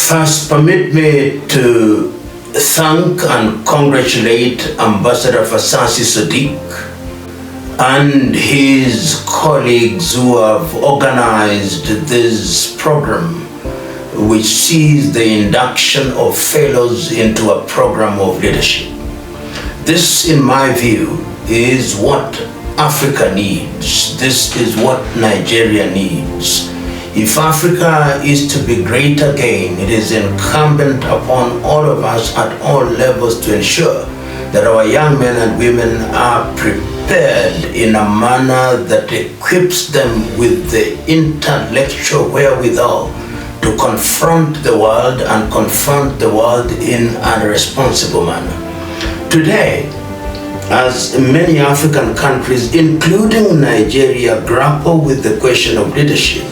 First, permit me to thank and congratulate Ambassador Fasasi and his colleagues who have organized this program, which sees the induction of fellows into a program of leadership. This, in my view, is what Africa needs. This is what Nigeria needs. If Africa is to be great again, it is incumbent upon all of us at all levels to ensure that our young men and women are prepared in a manner that equips them with the intellectual wherewithal to confront the world and confront the world in a responsible manner. Today, as many African countries, including Nigeria, grapple with the question of leadership,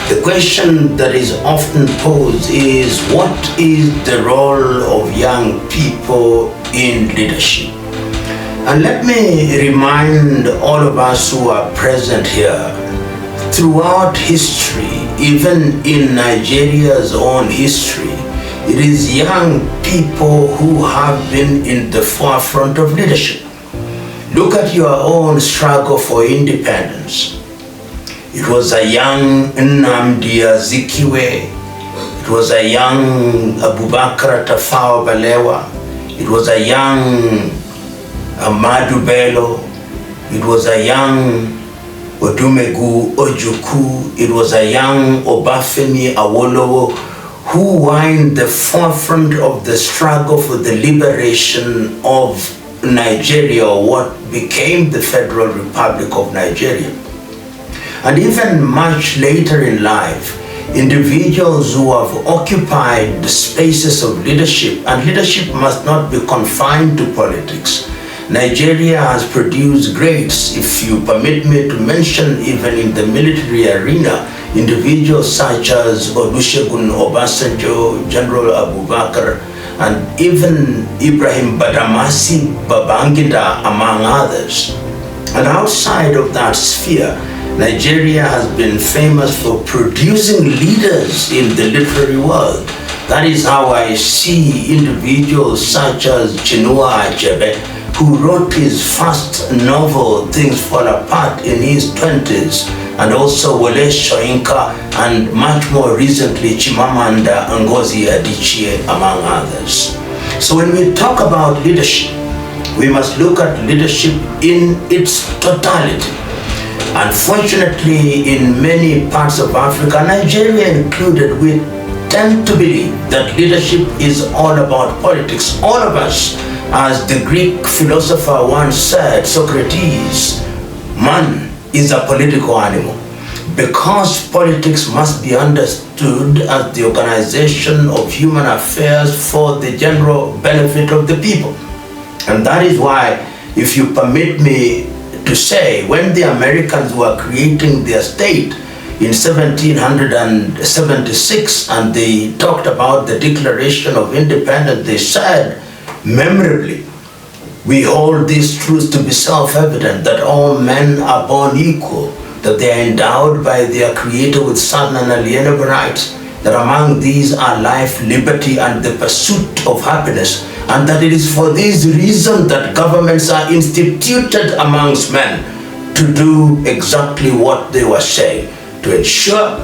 the question that is often posed is, what is the role of young people in leadership? And let me remind all of us who are present here, throughout history, even in Nigeria's own history, it is young people who have been in the forefront of leadership. Look at your own struggle for independence. It was a young Nnamdi Azikiwe. It was a young Abubakar Tafawa Balewa. It was a young Ahmadu Bello. It was a young Odumegu Ojukwu. It was a young Obafemi Awolowo who were in the forefront of the struggle for the liberation of Nigeria, or what became the Federal Republic of Nigeria. And even much later in life, individuals who have occupied the spaces of leadership, and leadership must not be confined to politics. Nigeria has produced greats, if you permit me to mention, even in the military arena, individuals such as Olusegun Obasanjo, General Abubakar, and even Ibrahim Badamasi Babangida, among others. And outside of that sphere, Nigeria has been famous for producing leaders in the literary world. That is how I see individuals such as Chinua Achebe, who wrote his first novel, Things Fall Apart, in his 20s, and also Wole Soyinka, and much more recently Chimamanda Ngozi Adichie, among others. So when we talk about leadership, we must look at leadership in its totality. Unfortunately, in many parts of Africa, Nigeria included, we tend to believe that leadership is all about politics. All of us, as the Greek philosopher once said, Socrates, man is a political animal, because politics must be understood as the organization of human affairs for the general benefit of the people. And that is why, if you permit me to say, when the Americans were creating their state in 1776 and they talked about the Declaration of Independence, they said memorably, we hold these truths to be self-evident, that all men are born equal, that they are endowed by their Creator with certain unalienable rights, that among these are life, liberty, and the pursuit of happiness, and that it is for this reason that governments are instituted amongst men to do exactly what they were saying, to ensure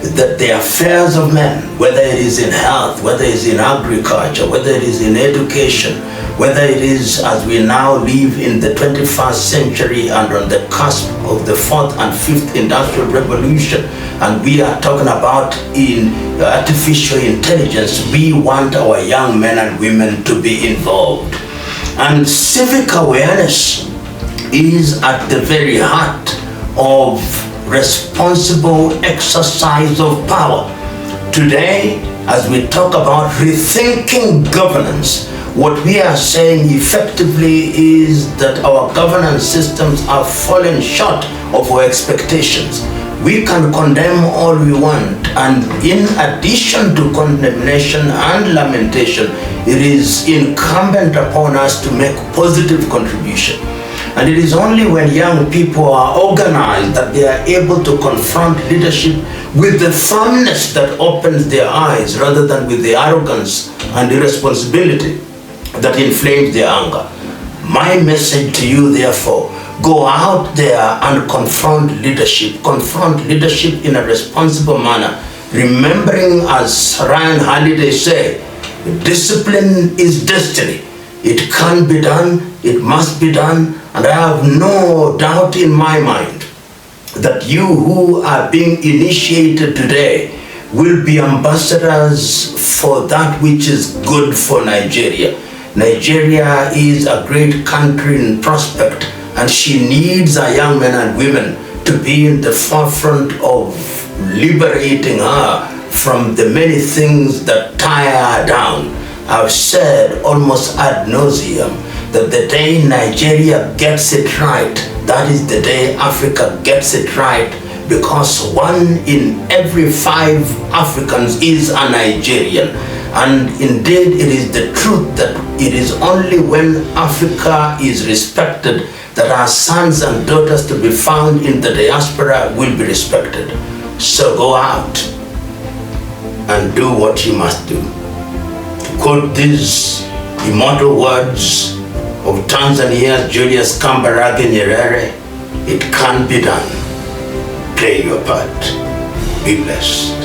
that the affairs of men, whether it is in health, whether it is in agriculture, whether it is in education, whether it is, as we now live in the 21st century and on the cusp of the 4th and 5th industrial revolution, and we are talking about in artificial intelligence, we want our young men and women to be involved. And civic awareness is at the very heart of responsible exercise of power. Today, as we talk about rethinking governance, what we are saying effectively is that our governance systems are falling short of our expectations. We can condemn all we want, and in addition to condemnation and lamentation, it is incumbent upon us to make positive contribution. And it is only when young people are organized that they are able to confront leadership with the firmness that opens their eyes rather than with the arrogance and irresponsibility that inflames their anger. My message to you, therefore, go out there and confront leadership. Confront leadership in a responsible manner, remembering, as Ryan Holiday said, discipline is destiny. It can be done, it must be done, and I have no doubt in my mind that you who are being initiated today will be ambassadors for that which is good for Nigeria. Nigeria is a great country in prospect, and she needs our young men and women to be in the forefront of liberating her from the many things that tie her down. I've said almost ad nauseum that the day Nigeria gets it right, that is the day Africa gets it right, because 1 in every 5 Africans is a Nigerian. And indeed, it is the truth that it is only when Africa is respected that our sons and daughters to be found in the diaspora will be respected. So go out and do what you must do. To quote these immortal words of Tanzania's Julius Kambarage Nyerere, it can be done. Play your part. Be blessed.